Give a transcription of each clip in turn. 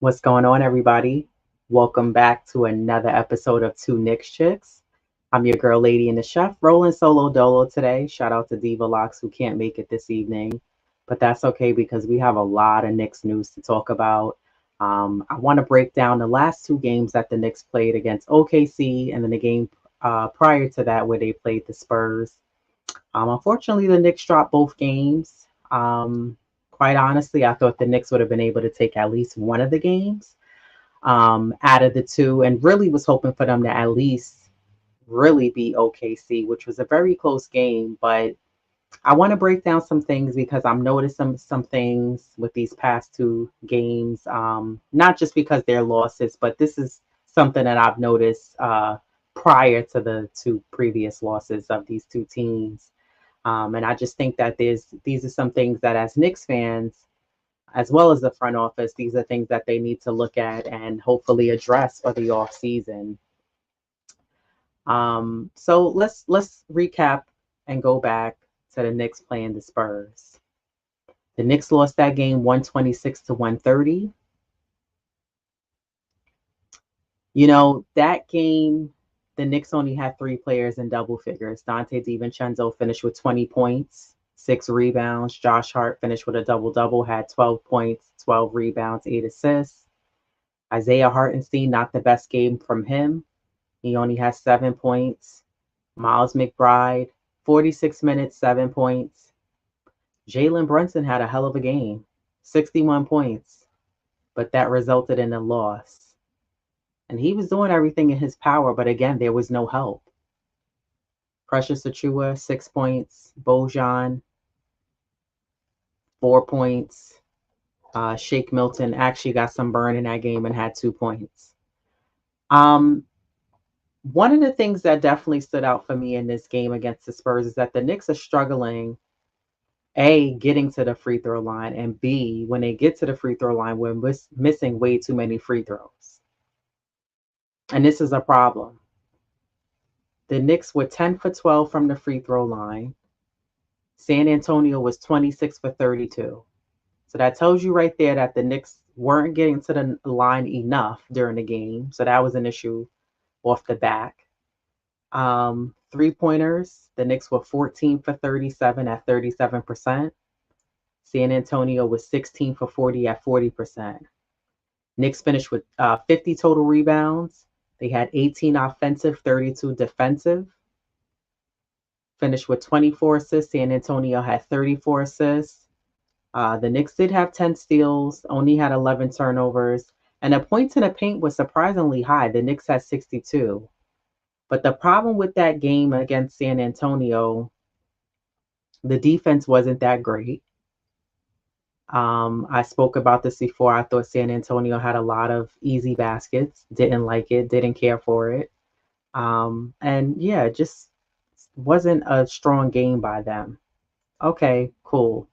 What's going on, everybody? Welcome back to another episode of Two Knicks Chicks. I'm your girl, Lady and the Chef, rolling solo dolo today. Shout out to Diva Locks who can't make it this evening, but that's okay because we have a lot of Knicks news to talk about. I want to break down the last two games that the Knicks played against OKC and then the game prior to that where they played the Spurs. Unfortunately, the Knicks dropped both games. Quite honestly, I thought the Knicks would have been able to take at least one of the games out of the two, and really was hoping for them to at least really beat OKC, which was a very close game. But I want to break down some things because I'm noticing some things with these past two games, not just because they're losses, but this is something that I've noticed prior to the two previous losses of these two teams. And I just think that these are some things that as Knicks fans, as well as the front office, these are things that they need to look at and hopefully address for the off season. So let's recap and go back to the Knicks playing the Spurs. The Knicks lost that game 126 to 130. That game, the Knicks only had three players in double figures. Dante DiVincenzo finished with 20 points, 6 rebounds. Josh Hart finished with a double double, had 12 points, 12 rebounds, 8 assists. Isaiah Hartenstein, not the best game from him. He only has 7 points. Miles McBride, 46 minutes, 7 points. Jalen Brunson had a hell of a game, 61 points, but that resulted in a loss. And he was doing everything in his power, but again, there was no help. Precious Achua, 6 points. Bojan, 4 points. Shake Milton actually got some burn in that game and had 2 points. Um, One of the things that definitely stood out for me in this game against the Spurs is that the Knicks are struggling, A, getting to the free throw line, and B, when they get to the free throw line, we're missing way too many free throws. And this is a problem. The Knicks were 10 for 12 from the free throw line. San Antonio was 26 for 32. So that tells you right there that the Knicks weren't getting to the line enough during the game. So that was an issue off the back. 3 pointers, the Knicks were 14 for 37 at 37%. San Antonio was 16 for 40 at 40%. Knicks finished with 50 total rebounds. They had 18 offensive, 32 defensive. Finished with 24 assists. San Antonio had 34 assists. The Knicks did have 10 steals, only had 11 turnovers, and the points in the paint was surprisingly high. The Knicks had 62. But the problem with that game against San Antonio, the defense wasn't that great. I spoke about this before. I thought San Antonio had a lot of easy baskets, didn't like it, didn't care for it. And yeah, it just wasn't a strong game by them. Okay, cool.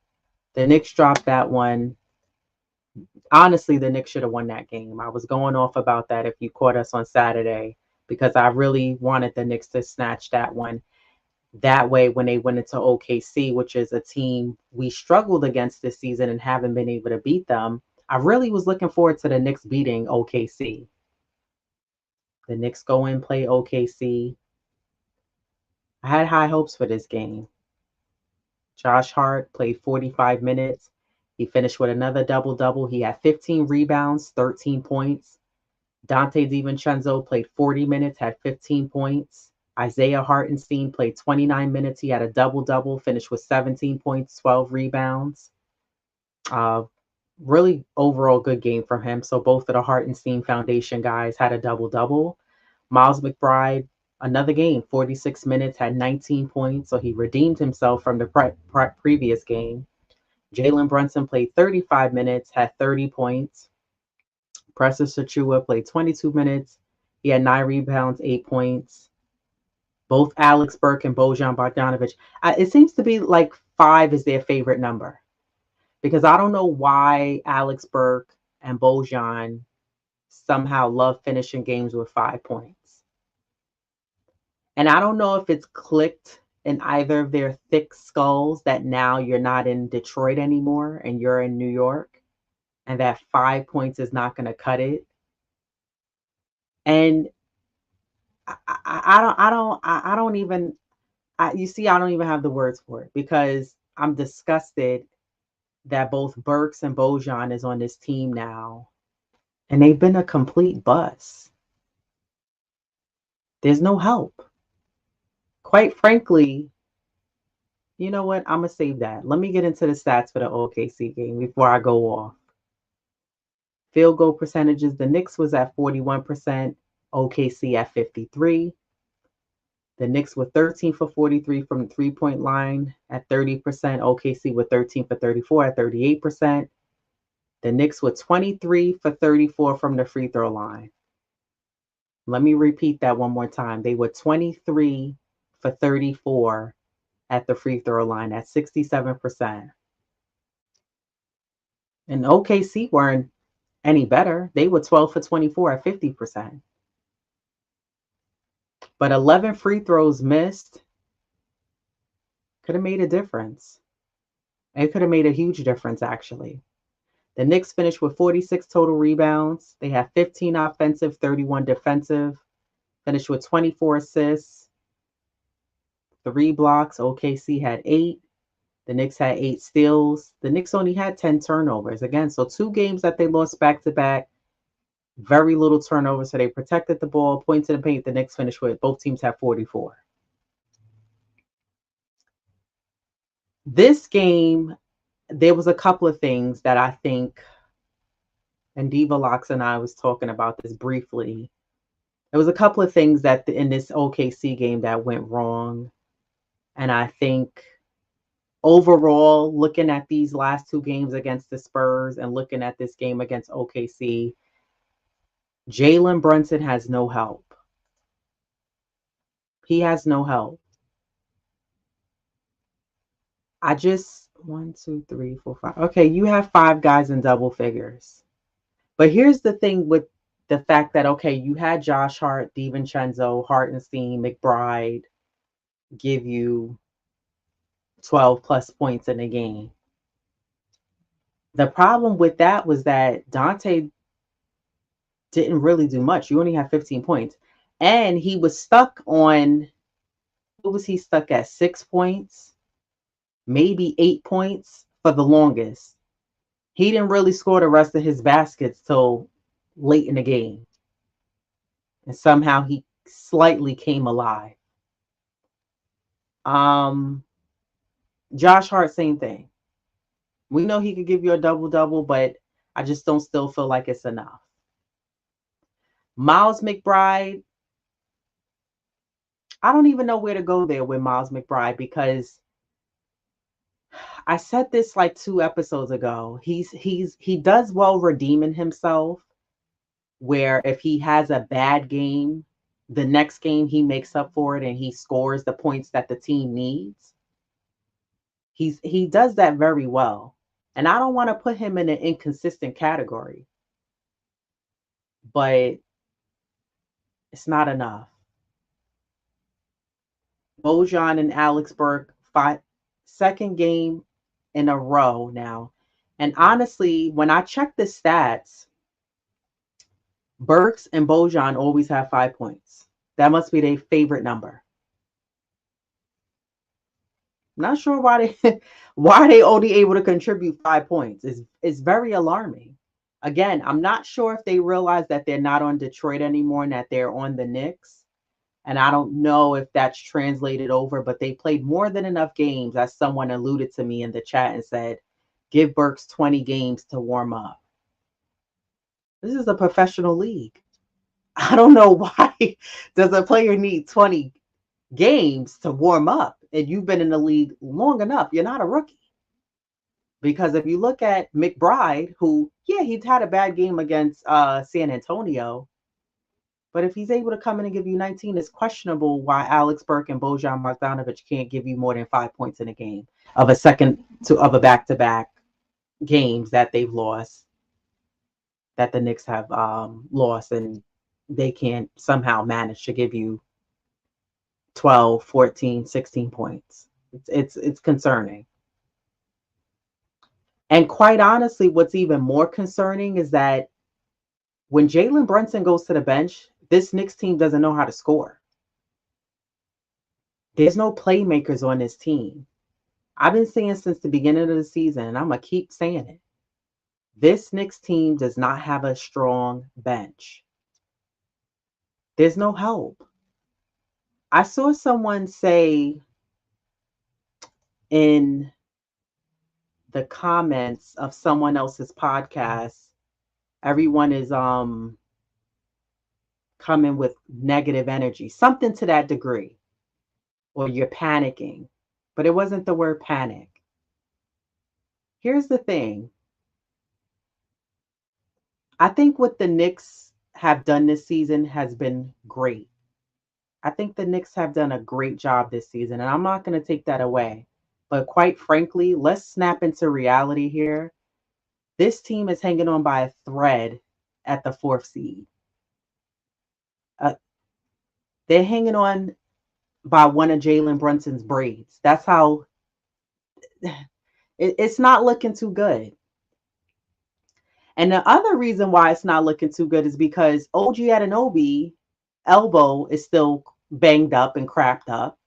The Knicks dropped that one. Honestly, the Knicks should have won that game. I was going off about that if you caught us on Saturday because I really wanted the Knicks to snatch that one. That way, when they went into OKC, which is a team we struggled against this season and haven't been able to beat them, I really was looking forward to the Knicks beating OKC. The Knicks go and play OKC. I had high hopes for this game. Josh Hart played 45 minutes. He finished with another double double. He had 15 rebounds, 13 points. Dante DiVincenzo played 40 minutes, had 15 points. Isaiah Hartenstein played 29 minutes. He had a double double, finished with 17 points, 12 rebounds. Uh, Really overall good game from him. So both of the Hartenstein Foundation guys had a double double. Miles McBride, another game, 46 minutes, had 19 points. So he redeemed himself from the previous game. Jalen Brunson played 35 minutes, had 30 points. Precious Achua played 22 minutes. He had 9 rebounds, 8 points. Both Alex Burke and Bojan Bogdanovic. It seems to be like five is their favorite number because I don't know why Alex Burke and Bojan somehow love finishing games with 5 points. And I don't know if it's clicked in either of their thick skulls that now you're not in Detroit anymore and you're in New York. and that 5 points is not going to cut it. And I don't even, you see, I don't even have the words for it because I'm disgusted that both Burks and Bojan is on this team now, and they've been a complete bust. There's no help. Quite frankly, you know what? I'm going to save that. Let me get into the stats for the OKC game before I go off. Field goal percentages, the Knicks was at 41%, OKC at 53. The Knicks were 13 for 43 from the three-point line at 30%. OKC were 13 for 34 at 38%. The Knicks were 23 for 34 from the free throw line. Let me repeat that one more time. They were 23 for 34 at the free throw line at 67%. And OKC weren't any better. They were 12 for 24 at 50%. But 11 free throws missed could have made a difference. It could have made a huge difference, actually. The Knicks finished with 46 total rebounds. They had 15 offensive, 31 defensive. Finished with 24 assists, 3 blocks. OKC had 8. The Knicks had 8 steals. The Knicks only had 10 turnovers. Again, so 2 games that they lost back-to-back. Very little turnovers, so they protected the ball. Points in the paint, the Knicks finished with. Both teams had 44. This game, there was a couple of things that I think, and Diva Locks and I was talking about this briefly. There was a couple of things that in this OKC game that went wrong. And I think overall, looking at these last 2 games against the Spurs and looking at this game against OKC, Jalen Brunson has no help. He has no help. I just, 1, 2, 3, 4, 5. Okay, you have 5 guys in double figures. But here's the thing with the fact that, okay, you had Josh Hart, DiVincenzo, Hartenstein, McBride give you 12 plus points in a game. The problem with that was that Dante didn't really do much. You only had 15 points. And he was stuck on, what was he stuck at? 6 points, maybe 8 points for the longest. He didn't really score the rest of his baskets till late in the game. And somehow he slightly came alive. Josh Hart, same thing. We know he could give you a double-double, but I just don't still feel like it's enough. Miles McBride, I don't even know where to go there with Miles McBride because I said this like 2 episodes ago. He does well redeeming himself, where if he has a bad game, the next game he makes up for it and he scores the points that the team needs. He does that very well. And I don't want to put him in an inconsistent category, but it's not enough. Bojan and Alex Burke, 2nd game in a row now. And honestly, when I check the stats, Burks and Bojan always have 5 points. That must be their favorite number. Not sure why they only able to contribute 5 points. It's very alarming. Again, I'm not sure if they realize that they're not on Detroit anymore and that they're on the Knicks. And I don't know if that's translated over, but they played more than enough games, as someone alluded to me in the chat and said, give Burks 20 games to warm up. This is a professional league. I don't know why does a player need 20 games to warm up and you've been in the league long enough. You're not a rookie. Because if you look at McBride, who, yeah, he's had a bad game against San Antonio, but if he's able to come in and give you 19, it's questionable why Alex Burke and Bojan Marjanovic can't give you more than 5 points in a game of a back-to-back games that they've lost, that the Knicks have lost, and they can't somehow manage to give you 12, 14, 16 points. It's concerning. And quite honestly, what's even more concerning is that when Jalen Brunson goes to the bench, this Knicks team doesn't know how to score. There's no playmakers on this team. I've been saying since the beginning of the season, and I'm going to keep saying it. This Knicks team does not have a strong bench. There's no help. I saw someone say in the comments of someone else's podcast, everyone is coming with negative energy, something to that degree, or you're panicking. But it wasn't the word panic. Here's the thing. I think what the Knicks have done this season has been great. I think the Knicks have done a great job this season, and I'm not going to take that away. But quite frankly, let's snap into reality here. This team is hanging on by a thread at the 4th seed. Uh, they're hanging on by one of Jalen Brunson's braids. That's how it's not looking too good. And the other reason why it's not looking too good is because OG Anunoby elbow is still banged up and cracked up.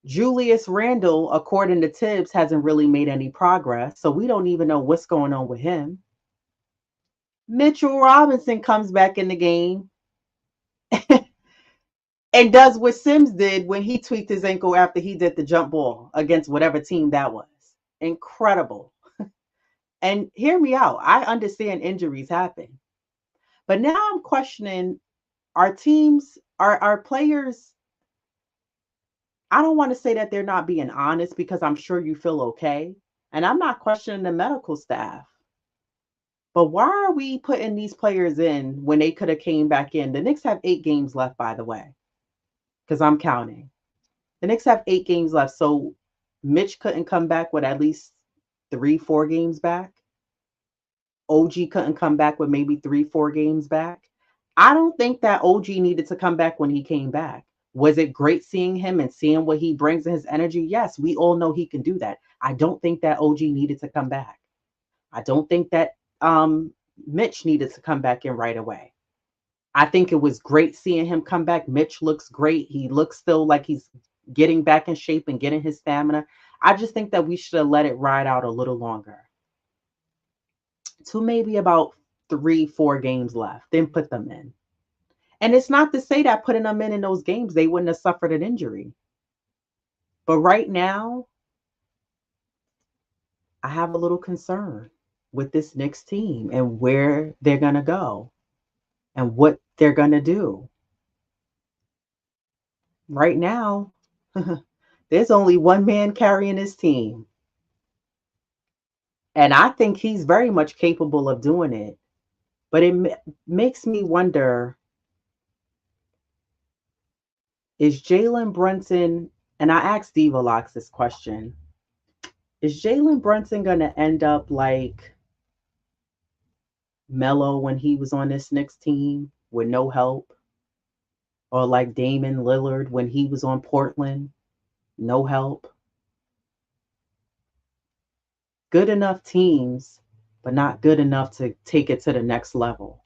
Julius Randle, according to Tibbs, hasn't really made any progress, so we don't even know what's going on with him. Mitchell Robinson comes back in the game and does what Sims did when he tweaked his ankle after he did the jump ball against whatever team that was. Incredible. And hear me out. I understand injuries happen. But now I'm questioning our teams, our players. I don't want to say that they're not being honest because I'm sure you feel okay. And I'm not questioning the medical staff. But why are we putting these players in when they could have came back in? The Knicks have 8 games left, by the way, because I'm counting. The Knicks have 8 games left. So Mitch couldn't come back with at least 3, 4 games back. OG couldn't come back with maybe 3, 4 games back. I don't think that OG needed to come back when he came back. Was it great seeing him and seeing what he brings in his energy? Yes, we all know he can do that. I don't think that OG needed to come back. I don't think that Mitch needed to come back in right away. I think it was great seeing him come back. Mitch looks great. He looks still like he's getting back in shape and getting his stamina. I just think that we should have let it ride out a little longer. To maybe about 3, 4 games left, then put them in. And it's not to say that putting them in those games, they wouldn't have suffered an injury. But right now, I have a little concern with this Knicks team and where they're going to go and what they're going to do. Right now, there's only one man carrying this team. And I think he's very much capable of doing it. But it makes me wonder, is Jalen Brunson, and I asked Divalox this question, is Jalen Brunson going to end up like Melo when he was on this Knicks team with no help? Or like Damian Lillard when he was on Portland, no help? Good enough teams, but not good enough to take it to the next level.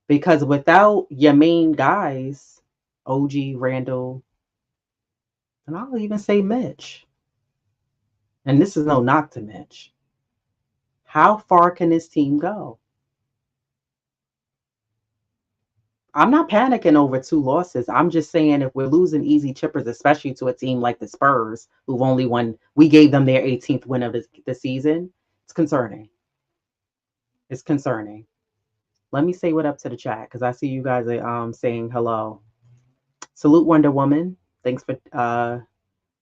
Because without your main guys, OG, Randall, and I'll even say Mitch, and this is no knock to Mitch, how far can this team go? I'm not panicking over 2 losses. I'm just saying if we're losing easy chippers, especially to a team like the Spurs, who've only won, we gave them their 18th win of the season, it's concerning. It's concerning. Let me say what up to the chat because I see you guys are saying hello. Salute Wonder Woman. Thanks for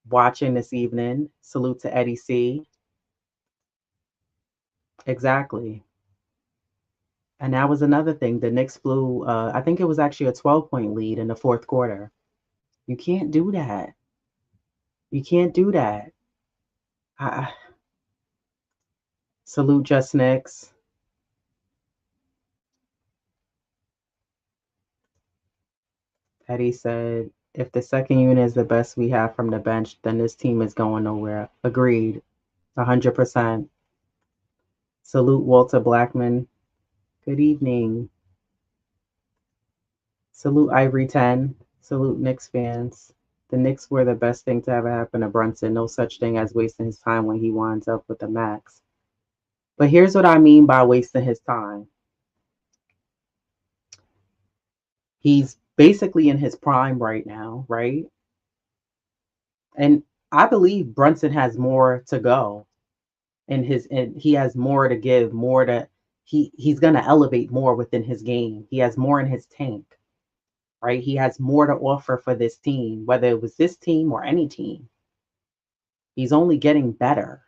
watching this evening. Salute to Eddie C. Exactly. And that was another thing. The Knicks blew, I think it was actually a 12-point lead in the 4th quarter. You can't do that. You can't do that. Salute Just Knicks. Eddie said, if the second unit is the best we have from the bench, then this team is going nowhere. Agreed. 100%. Salute Walter Blackman. Good evening. Salute Ivory 10. Salute Knicks fans. The Knicks were the best thing to ever happen to Brunson. No such thing as wasting his time when he winds up with the max. But here's what I mean by wasting his time. He's basically in his prime right now, right? And I believe Brunson has more to go and he has more to give, more to he's gonna elevate more within his game. He has more in his tank, right? He has more to offer for this team, whether it was this team or any team. He's only getting better.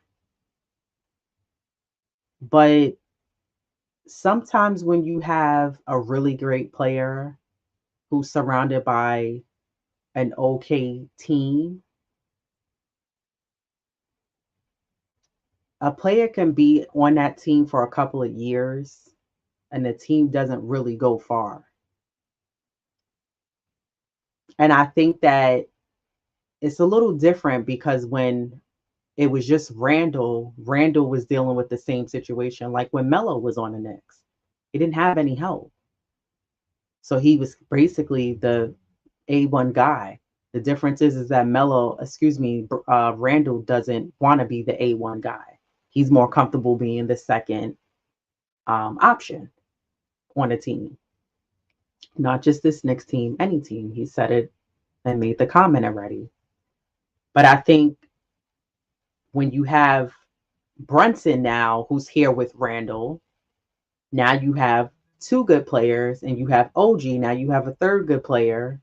But sometimes when you have a really great player who's surrounded by an okay team, a player can be on that team for a couple of years and the team doesn't really go far. And I think that it's a little different because when it was just Randall was dealing with the same situation. Like when Melo was on the Knicks, he didn't have any help. So he was basically the A1 guy. The difference is that Randall doesn't want to be the A1 guy. He's more comfortable being the second option on a team. Not just this Knicks team, any team. He said it and made the comment already. But I think when you have Brunson now, who's here with Randall, now you have two good players, and you have OG. Now you have a third good player,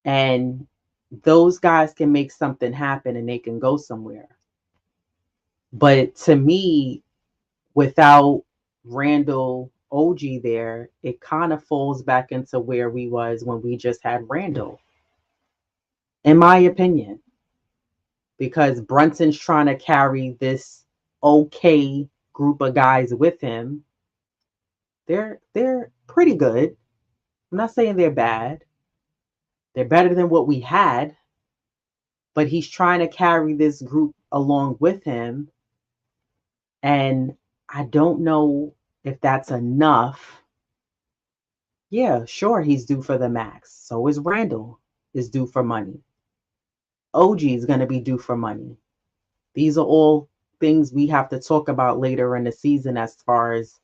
and those guys can make something happen and they can go somewhere. But to me, without Randall, OG there, it kind of falls back into where we was when we just had Randall, in my opinion, because Brunson's trying to carry this okay group of guys with him. They're pretty good. I'm not saying they're bad. They're better than what we had, but he's trying to carry this group along with him. And I don't know if that's enough. Yeah, sure, he's due for the max. So is Randall is due for money. OG is going to be due for money. These are all things we have to talk about later in the season as far as,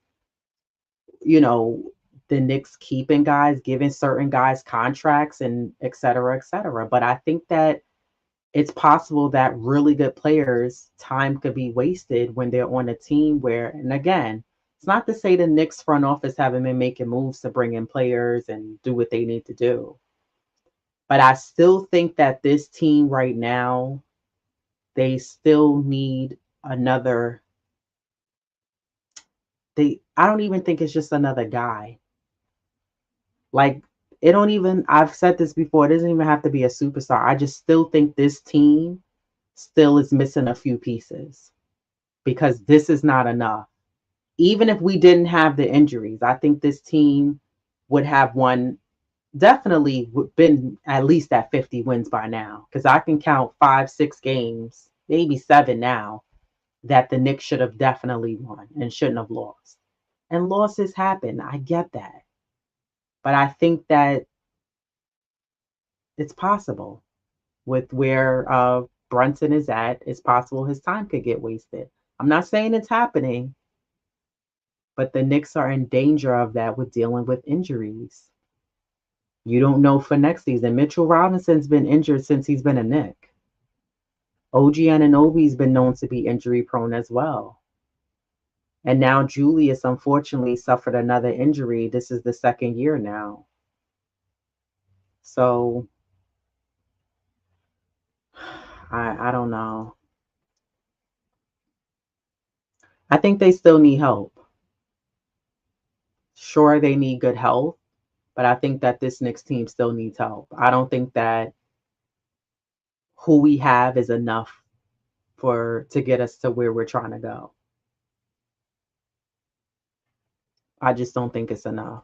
you know, the Knicks keeping guys, giving certain guys contracts and et cetera, et cetera. But I think that it's possible that really good players' time could be wasted when they're on a team where, and again, it's not to say the Knicks front office haven't been making moves to bring in players and do what they need to do. But I still think that this team right now, they still need another. I don't even think it's just another guy. Like, it don't even, I've said this before, it doesn't even have to be a superstar. I just still think this team still is missing a few pieces because this is not enough. Even if we didn't have the injuries, I think this team would have won, definitely been at least at 50 wins by now. Because I can count 5, 6 games, maybe 7 now, that the Knicks should have definitely won and shouldn't have lost. And losses happen. I get that. But I think that it's possible with where Brunson is at. It's possible his time could get wasted. I'm not saying it's happening, but the Knicks are in danger of that with dealing with injuries. You don't know for next season. Mitchell Robinson's been injured since he's been a Knick. OG Anunoby's been known to be injury prone as well. And now Julius unfortunately suffered another injury. This is the second year now. So I don't know. I think they still need help. Sure, they need good health, but I think that this Knicks team still needs help. I don't think that who we have is enough to get us to where we're trying to go. I just don't think it's enough.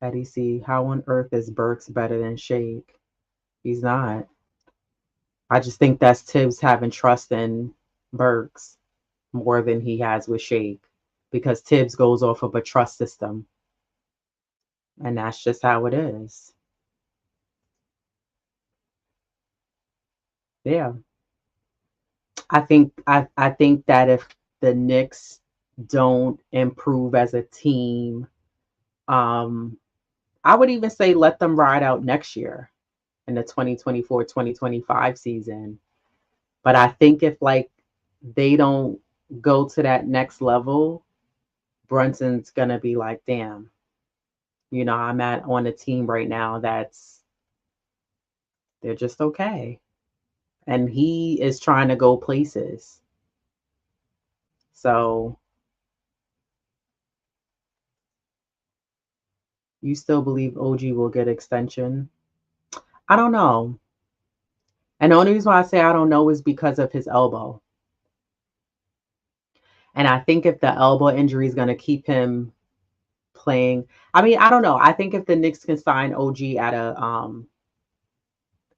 Eddie C, how on earth is Burks better than Shake? He's not. I just think that's Tibbs having trust in Burks more than he has with Shake because Tibbs goes off of a trust system, and that's just how it is. Yeah. I think that if the Knicks don't improve as a team, um, I would even say let them ride out next year in the 2024-2025 season. But I think if like they don't go to that next level, Brunson's gonna be like, damn, I'm at on a team right now that's they're just okay. And he is trying to go places. So you still believe OG will get extension? I don't know. And the only reason why I say I don't know is because of his elbow. And I think if the elbow injury is going to keep him playing, I mean, I don't know. I think if the Knicks can sign OG at a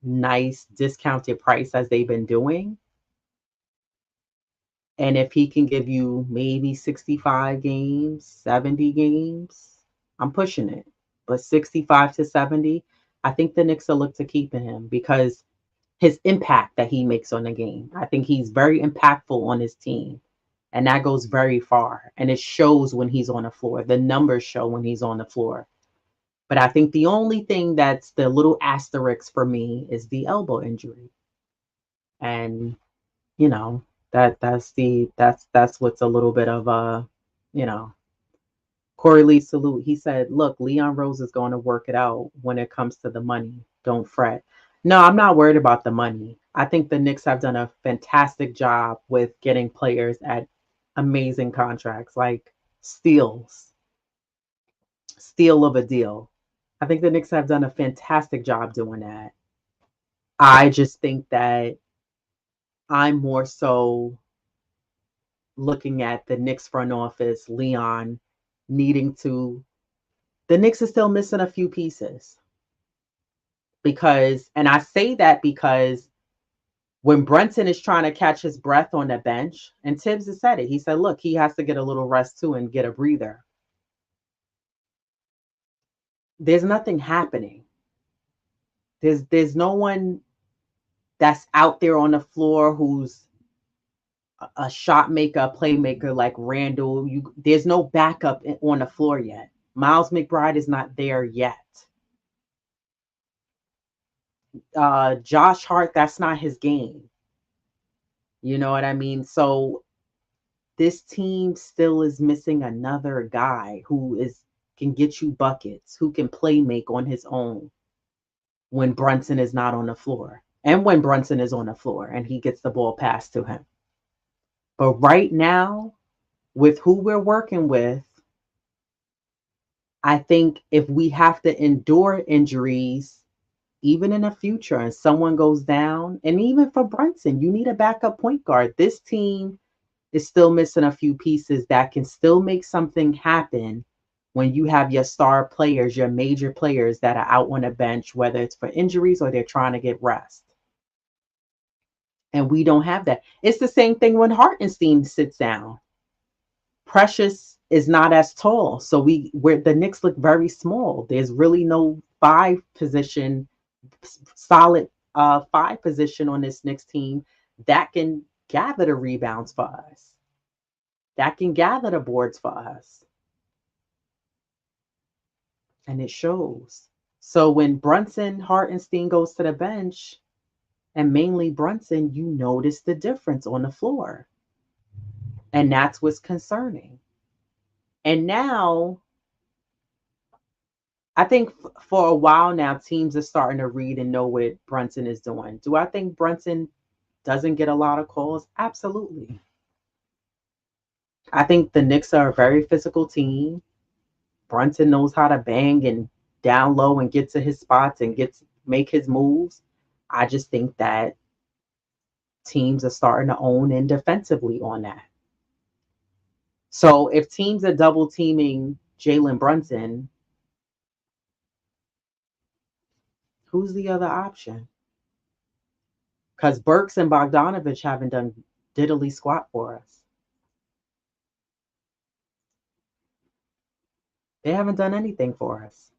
nice discounted price as they've been doing, and if he can give you maybe 65 games, 70 games, I'm pushing it. But 65 to 70, I think the Knicks will look to keeping him because his impact that he makes on the game. I think he's very impactful on his team. And that goes very far. And it shows when he's on the floor. The numbers show when he's on the floor. But I think the only thing that's the little asterisk for me is the elbow injury. And, you know, that's what's a little bit of a, you know, Corey Lee salute. He said, look, Leon Rose is going to work it out when it comes to the money. Don't fret. No, I'm not worried about the money. I think the Knicks have done a fantastic job with getting players at amazing contracts, like steals, steal of a deal. I think the Knicks have done a fantastic job doing that. I just think that I'm more so looking at the Knicks front office, Leon needing to. The Knicks is still missing a few pieces because, and I say that because when Brunson is trying to catch his breath on the bench, and Tibbs has said it, he said, look, he has to get a little rest too and get a breather. There's nothing happening. There's no one that's out there on the floor who's a shot maker, a playmaker like Randall. There's no backup on the floor yet. Miles McBride is not there yet. Josh Hart, that's not his game. You know what I mean? So this team still is missing another guy who is can get you buckets, who can play make on his own when Brunson is not on the floor. And when Brunson is on the floor and he gets the ball passed to him. But right now, with who we're working with, I think if we have to endure injuries, even in the future, and someone goes down, and even for Brunson, you need a backup point guard. This team is still missing a few pieces that can still make something happen when you have your star players, your major players that are out on a bench, whether it's for injuries or they're trying to get rest. And we don't have that. It's the same thing when Hartenstein sits down. Precious is not as tall. So where the Knicks look very small. There's really no solid five position on this Knicks team that can gather the rebounds for us, that can gather the boards for us. And it shows. So when Brunson Hartenstein goes to the bench, and mainly Brunson, you notice the difference on the floor. And that's what's concerning. And now, I think for a while now, teams are starting to read and know what Brunson is doing. Do I think Brunson doesn't get a lot of calls? Absolutely. I think the Knicks are a very physical team. Brunson knows how to bang and down low and get to his spots and make his moves. I just think that teams are starting to own in defensively on that. So if teams are double teaming Jalen Brunson, who's the other option? Because Burks and Bogdanovich haven't done diddly squat for us. They haven't done anything for us.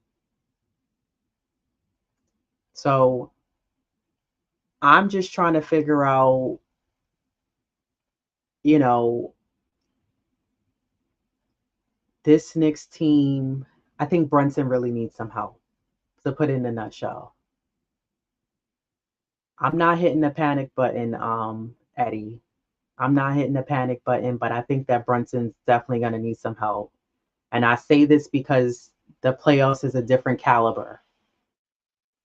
So I'm just trying to figure out, you know, this Knicks team. I think Brunson really needs some help, to put it in a nutshell. I'm not hitting the panic button, Eddie. I'm not hitting the panic button, but I think that Brunson's definitely going to need some help. And I say this because the playoffs is a different caliber.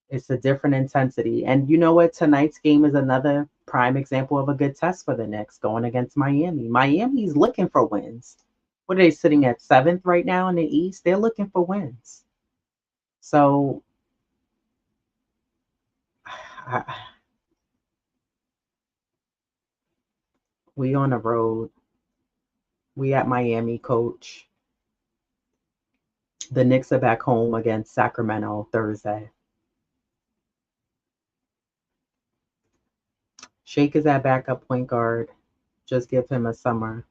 It's a different intensity. And you know what? Tonight's game is another prime example of a good test for the Knicks going against Miami. Miami's looking for wins. What are they sitting at seventh right now in the East? They're looking for wins. So we on the road. We at Miami, coach. The Knicks are back home against Sacramento Thursday. Shake is at backup point guard. Just give him a summer.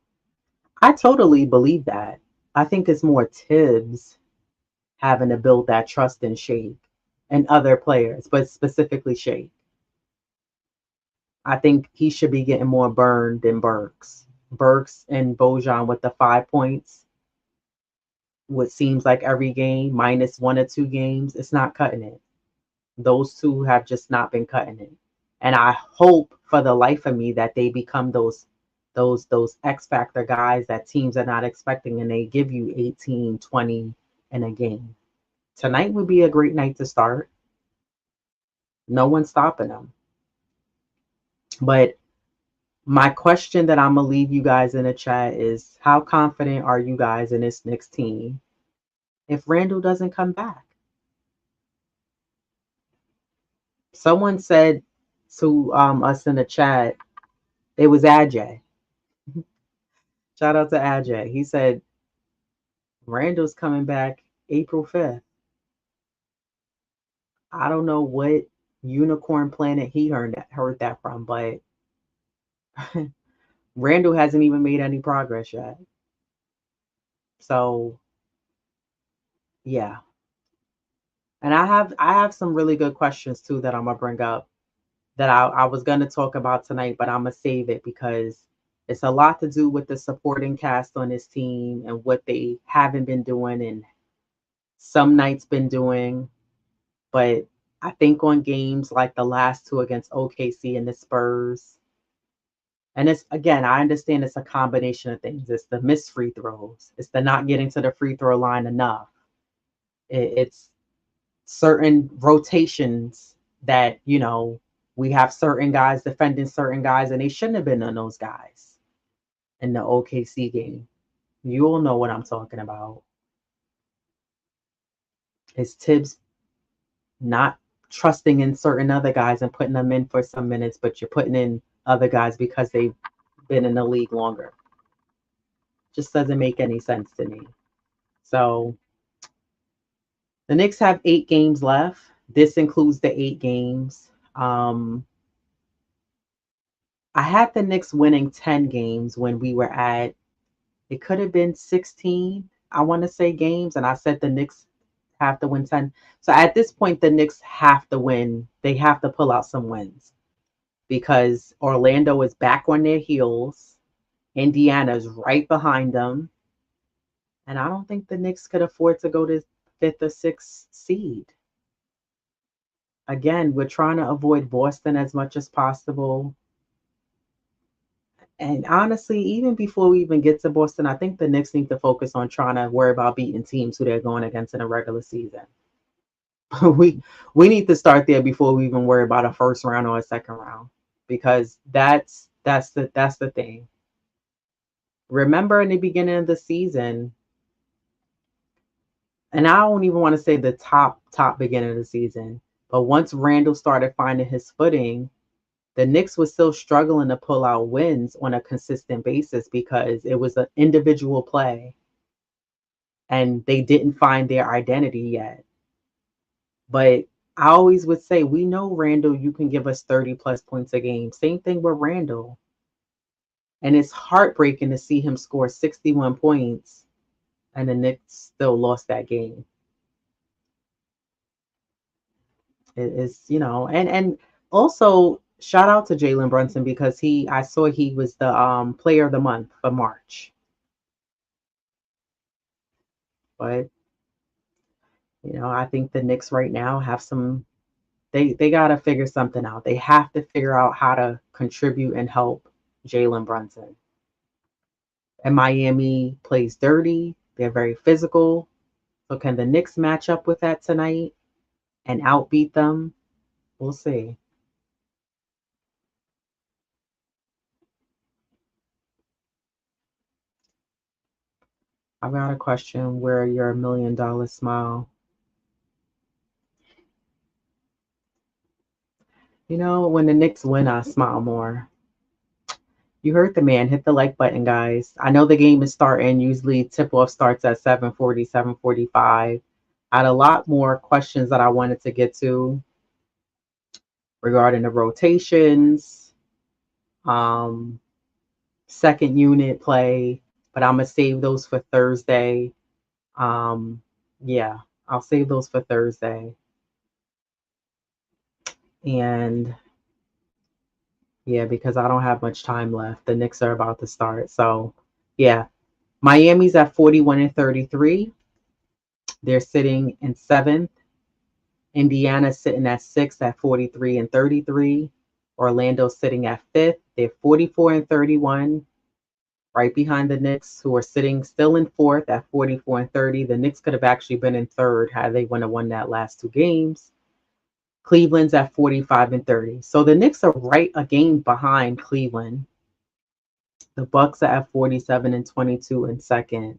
I totally believe that. I think it's more Tibbs having to build that trust in Shake and other players, but specifically Shake. I think he should be getting more burned than Burks. Burks and Bojan with the 5 points, what seems like every game, minus 1 or 2 games, it's not cutting it. Those two have just not been cutting it. And I hope for the life of me that they become those X factor guys that teams are not expecting and they give you 18, 20 in a game. Tonight would be a great night to start. No one's stopping them. But my question that I'm gonna leave you guys in the chat is, how confident are you guys in this Knicks team if Randall doesn't come back? Someone said to us in the chat, it was Ajay. Shout out to Ajay. He said Randall's coming back April 5th. I don't know what unicorn planet he heard that from, but Randall hasn't even made any progress yet. So yeah. And I have some really good questions too that I'm gonna bring up that I was gonna talk about tonight, but I'm gonna save it because it's a lot to do with the supporting cast on this team and what they haven't been doing and some nights been doing. But I think on games like the last two against OKC and the Spurs, and it's again, I understand it's a combination of things. It's the missed free throws, it's the not getting to the free throw line enough. It's certain rotations that, we have certain guys defending certain guys, and they shouldn't have been on those guys in the OKC game. You all know what I'm talking about. It's Tibbs not trusting in certain other guys and putting them in for some minutes, but you're putting in other guys because they've been in the league longer. Just doesn't make any sense to me. So the Knicks have 8 games left. This includes the 8 games. I had the Knicks winning 10 games when we were at, it could have been 16, I want to say, games. And I said the Knicks have to win 10. So at this point, the Knicks have to win. They have to pull out some wins because Orlando is back on their heels. Indiana's right behind them. And I don't think the Knicks could afford to go to 5th or 6th seed. Again, we're trying to avoid Boston as much as possible. And honestly, even before we even get to Boston, I think the Knicks need to focus on trying to worry about beating teams who they're going against in a regular season. we need to start there before we even worry about a first round or a second round, because that's the thing. Remember in the beginning of the season, and I don't even want to say the top beginning of the season, but once Randall started finding his footing, the Knicks was still struggling to pull out wins on a consistent basis because it was an individual play and they didn't find their identity yet. But I always would say, we know Randall, you can give us 30 plus points a game. Same thing with Randall. And it's heartbreaking to see him score 61 points and the Knicks still lost that game. And also shout out to Jalen Brunson because I saw he was the player of the month for March. But I think the Knicks right now have they got to figure something out. They have to figure out how to contribute and help Jalen Brunson. And Miami plays dirty. They're very physical. So can the Knicks match up with that tonight and outbeat them? We'll see. I've got a question where your $1 million smile. When the Knicks win, I smile more. You heard the man. Hit the like button, guys. I know the game is starting. Usually tip-off starts at 7:40, 7:45. I had a lot more questions that I wanted to get to regarding the rotations, um, second unit play, but I'm going to save those for Thursday. Yeah, I'll save those for Thursday. And yeah, because I don't have much time left. The Knicks are about to start. So, yeah, Miami's at 41 and 33. They're sitting in seventh. Indiana's sitting at sixth at 43 and 33. Orlando's sitting at fifth. They're 44 and 31, right behind the Knicks, who are sitting still in fourth at 44 and 30. The Knicks could have actually been in third had they won that last two games. Cleveland's at 45 and 30. So the Knicks are right a game behind Cleveland. The Bucks are at 47 and 22 in second.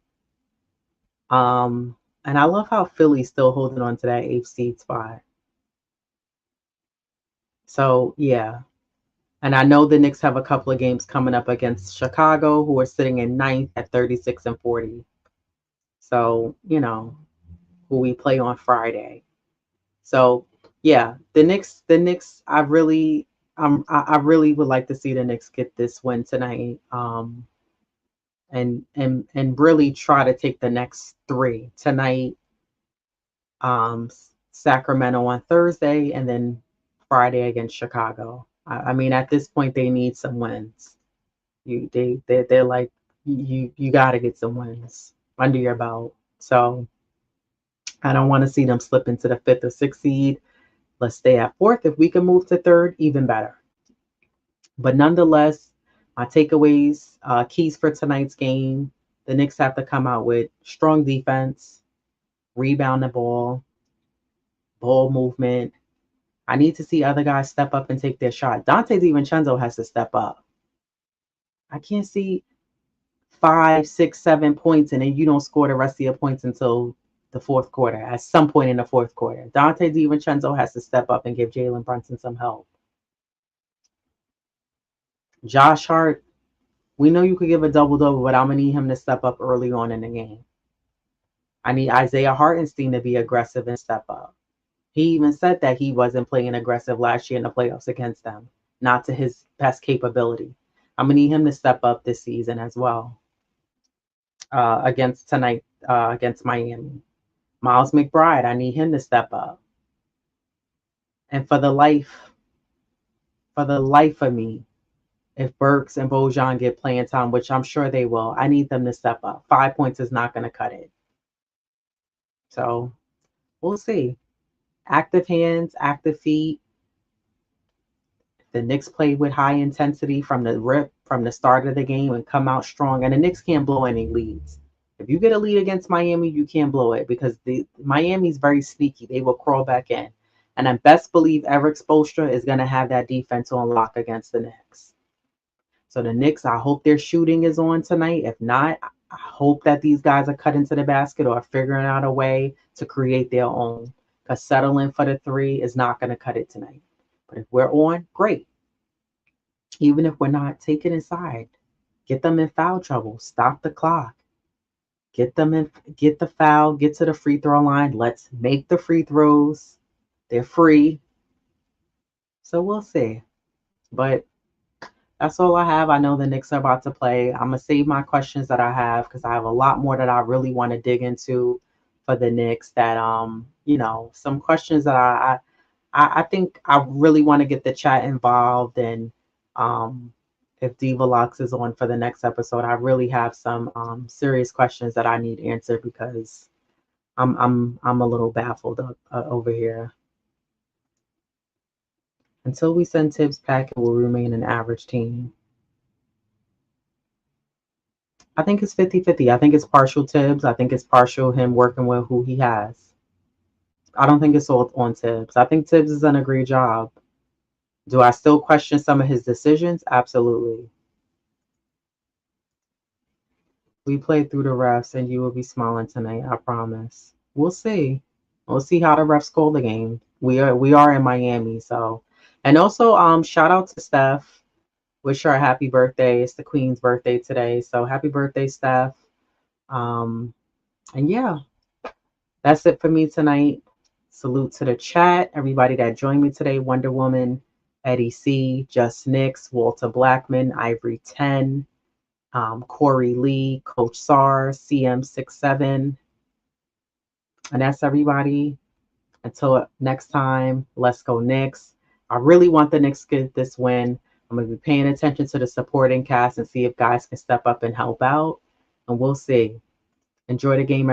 And I love how Philly's still holding on to that 8th seed spot. So yeah. And I know the Knicks have a couple of games coming up against Chicago, who are sitting in ninth at 36 and 40. So, who we play on Friday. So yeah, the Knicks, I really would like to see the Knicks get this win tonight. And really try to take the next three tonight, Sacramento on Thursday, and then Friday against Chicago. I mean, at this point, they need some wins. They're like, you got to get some wins under your belt. So I don't want to see them slip into the fifth or sixth seed. Let's stay at fourth. If we can move to third, even better. But nonetheless, my takeaways, keys for tonight's game: the Knicks have to come out with strong defense, rebound the ball movement. I need to see other guys step up and take their shot. Dante DiVincenzo has to step up. I can't see 5, 6, 7 points and then you don't score the rest of your points until the fourth quarter. At some point in the fourth quarter, Dante DiVincenzo has to step up and give Jalen Brunson some help. Josh Hart, we know you could give a double-double, but I'm going to need him to step up early on in the game. I need Isaiah Hartenstein to be aggressive and step up. He even said that he wasn't playing aggressive last year in the playoffs against them, not to his best capability. I'm going to need him to step up this season as well. Against Miami. Miles McBride, I need him to step up. And for the life of me, if Burks and Bojan get playing time, which I'm sure they will, I need them to step up. 5 points is not going to cut it. So we'll see. Active hands, active feet. The Knicks played with high intensity from the start of the game and come out strong. And the Knicks can't blow any leads. If you get a lead against Miami, you can't blow it because Miami's very sneaky. They will crawl back in. And I best believe Eric Spoelstra is going to have that defense on lock against the Knicks. So the Knicks, I hope their shooting is on tonight. If not, I hope that these guys are cut into the basket or figuring out a way to create their own. Because settling for the three is not going to cut it tonight. But if we're on, great. Even if we're not, take it inside. Get them in foul trouble. Stop the clock. Get them in, get the foul, get to the free throw line. Let's make the free throws. They're free. So we'll see. But that's all I have. I know the Knicks are about to play. I'm gonna save my questions that I have because I have a lot more that I really want to dig into for the Knicks. That some questions that I think I really want to get the chat involved. And if Diva Lux is on for the next episode, I really have some serious questions that I need answered because I'm a little baffled over here. Until we send Tibbs back, it will remain an average team. I think it's 50-50. I think it's partial Tibbs. I think it's partial him working with who he has. I don't think it's all on Tibbs. I think Tibbs has done a great job. Do I still question some of his decisions? Absolutely. We played through the refs and you will be smiling tonight, I promise. We'll see. We'll see how the refs call the game. We are in Miami, so. And also shout out to Steph. Wish her a happy birthday. It's the Queen's birthday today. So happy birthday, Steph. And yeah, that's it for me tonight. Salute to the chat. Everybody that joined me today. Wonder Woman, Eddie C, Just Knicks, Walter Blackman, Ivory 10, Corey Lee, Coach SAR, CM67. And that's everybody. Until next time, let's go Knicks. I really want the Knicks to get this win. I'm going to be paying attention to the supporting cast and see if guys can step up and help out. And we'll see. Enjoy the game.